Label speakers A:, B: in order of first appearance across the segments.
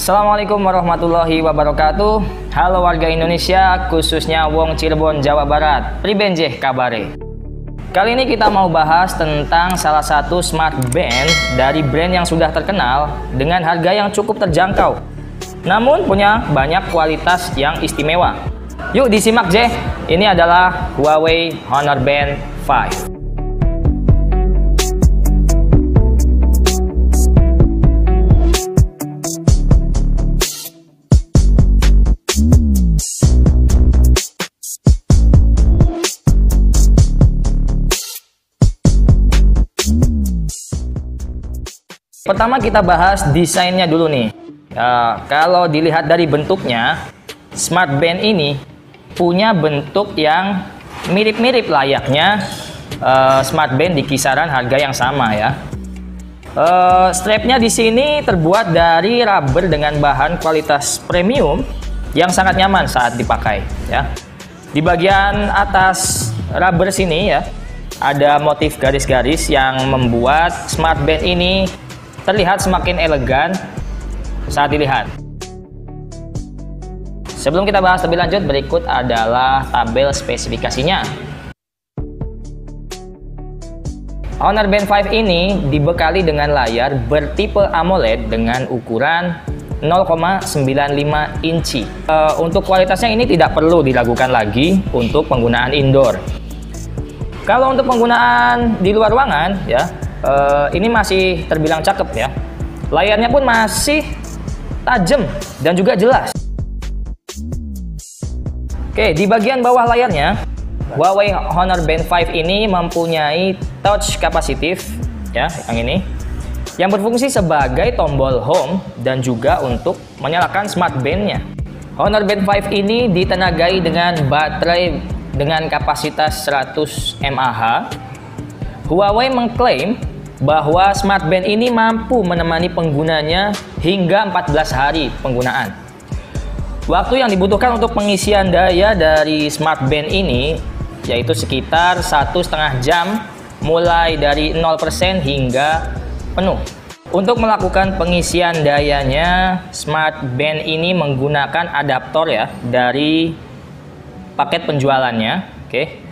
A: Assalamualaikum warahmatullahi wabarakatuh. Halo warga Indonesia, khususnya Wong Cirebon, Jawa Barat. Pribenjeh kabare. Kali ini kita mau bahas tentang salah satu smart band dari brand yang sudah terkenal dengan harga yang cukup terjangkau, namun punya banyak kualitas yang istimewa. Yuk disimak Jeh. Ini adalah Huawei Honor Band 5. Pertama kita bahas desainnya dulu nih. Kalau dilihat dari bentuknya, smart band ini punya bentuk yang mirip-mirip layaknya smart band di kisaran harga yang sama ya. Strapnya di sini terbuat dari rubber dengan bahan kualitas premium yang sangat nyaman saat dipakai ya. Di bagian atas rubber sini ya, ada motif garis-garis yang membuat smart band ini terlihat semakin elegan saat dilihat. Sebelum kita bahas lebih lanjut, berikut adalah tabel spesifikasinya. Honor Band 5 ini dibekali dengan layar bertipe AMOLED dengan ukuran 0,95 inci. Untuk kualitasnya ini tidak perlu diragukan lagi untuk penggunaan indoor. Kalau untuk penggunaan di luar ruangan ya, ini masih terbilang cakep ya. Layarnya pun masih tajam dan juga jelas. Oke, di bagian bawah layarnya, Huawei Honor Band 5 ini mempunyai touch capacitive ya, yang berfungsi sebagai tombol home dan juga untuk menyalakan smart bandnya. Honor Band 5 ini ditenagai dengan baterai dengan kapasitas 100 mAh. Huawei mengklaim bahwa smart band ini mampu menemani penggunanya hingga 14 hari penggunaan. Waktu yang dibutuhkan untuk pengisian daya dari smart band ini yaitu sekitar 1,5 jam mulai dari 0% hingga penuh. Untuk melakukan pengisian dayanya, smart band ini menggunakan adaptor ya dari paket penjualannya. Oke.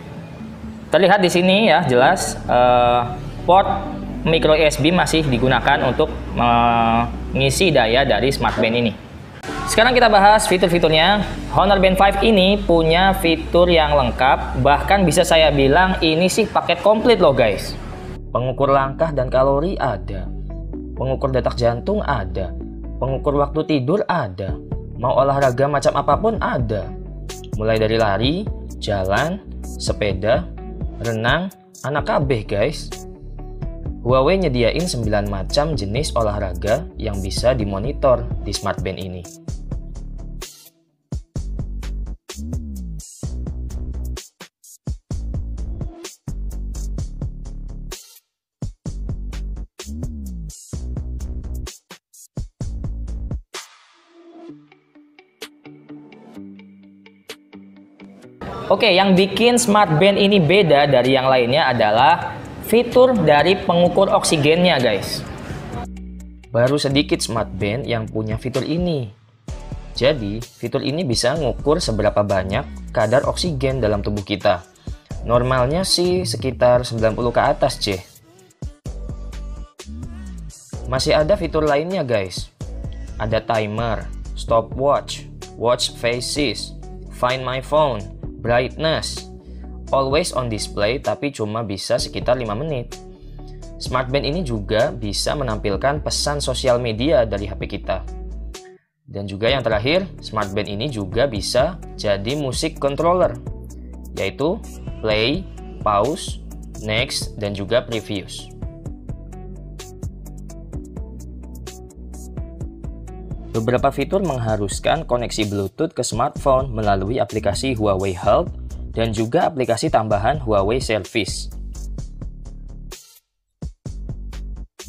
A: Terlihat di sini ya jelas port micro USB masih digunakan untuk mengisi daya dari smart band ini. Sekarang kita bahas fitur-fiturnya. Honor Band 5 ini punya fitur yang lengkap, bahkan bisa saya bilang ini sih paket komplit loh guys. Pengukur langkah dan kalori ada, pengukur detak jantung ada, pengukur waktu tidur ada, mau olahraga macam apapun ada, mulai dari lari, jalan, sepeda, renang, anak kabeh guys. Huawei nyediain 9 macam jenis olahraga yang bisa dimonitor di smart band ini. Oke, yang bikin smart band ini beda dari yang lainnya adalah fitur dari pengukur oksigennya guys. Baru sedikit smart band yang punya fitur ini. Jadi, fitur ini bisa ngukur seberapa banyak kadar oksigen dalam tubuh kita. Normalnya sih sekitar 90 ke atas, C. Masih ada fitur lainnya guys. Ada timer, stopwatch, watch faces, find my phone, brightness, always on display tapi cuma bisa sekitar 5 menit. Smart band ini juga bisa menampilkan pesan sosial media dari HP kita. Dan juga yang terakhir, smart band ini juga bisa jadi musik controller, yaitu play, pause, next, dan juga previous. Beberapa fitur mengharuskan koneksi Bluetooth ke smartphone melalui aplikasi Huawei Health dan juga aplikasi tambahan Huawei Service.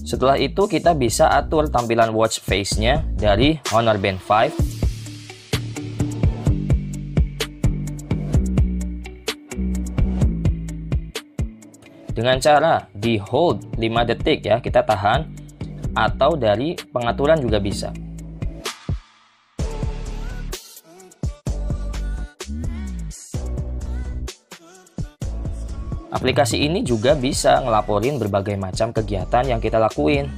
A: Setelah itu kita bisa atur tampilan watch face-nya dari Honor Band 5. Dengan cara di hold 5 detik ya, kita tahan, atau dari pengaturan juga bisa. Aplikasi ini juga bisa ngelaporin berbagai macam kegiatan yang kita lakuin.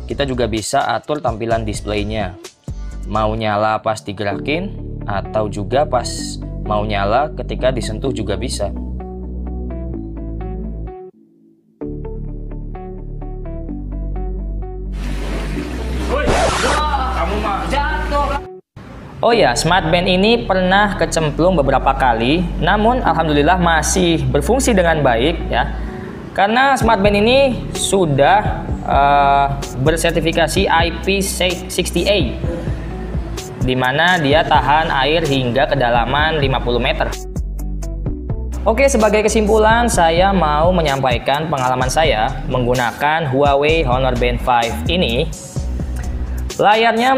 A: Kita juga bisa atur tampilan displaynya. Mau nyala pas digerakin, atau juga pas mau nyala ketika disentuh juga bisa. Oh ya, Smart Band ini pernah kecemplung beberapa kali, namun alhamdulillah masih berfungsi dengan baik ya. Karena Smart Band ini sudah bersertifikasi IP60A, di mana dia tahan air hingga kedalaman 50 meter. Oke, sebagai kesimpulan saya mau menyampaikan pengalaman saya menggunakan Huawei Honor Band 5 ini. Layarnya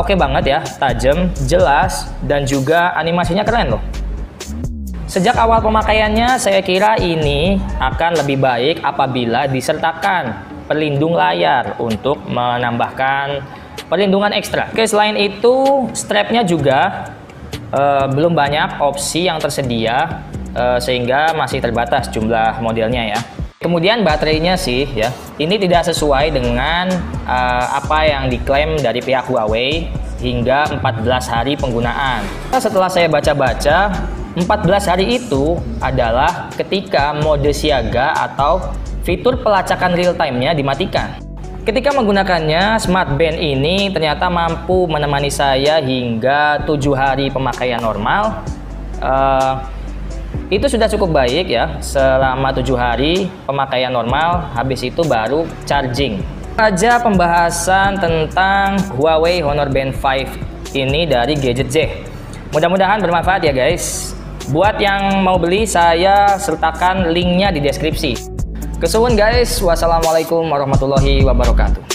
A: oke banget ya, tajam, jelas, dan juga animasinya keren loh. Sejak awal pemakaiannya saya kira ini akan lebih baik apabila disertakan pelindung layar untuk menambahkan perlindungan ekstra. Oke, selain itu strapnya juga belum banyak opsi yang tersedia, sehingga masih terbatas jumlah modelnya ya. Kemudian baterainya sih ya, ini tidak sesuai dengan apa yang diklaim dari pihak Huawei hingga 14 hari penggunaan. Setelah saya baca-baca, 14 hari itu adalah ketika mode siaga atau fitur pelacakan real time-nya dimatikan. Ketika menggunakannya, Smart Band ini ternyata mampu menemani saya hingga 7 hari pemakaian normal. Itu sudah cukup baik ya, selama 7 hari pemakaian normal, habis itu baru charging. Aja pembahasan tentang Huawei Honor Band 5 ini dari Gadget Z. Mudah-mudahan bermanfaat ya guys. Buat yang mau beli, saya sertakan linknya di deskripsi. Kesuwun guys, wassalamualaikum warahmatullahi wabarakatuh.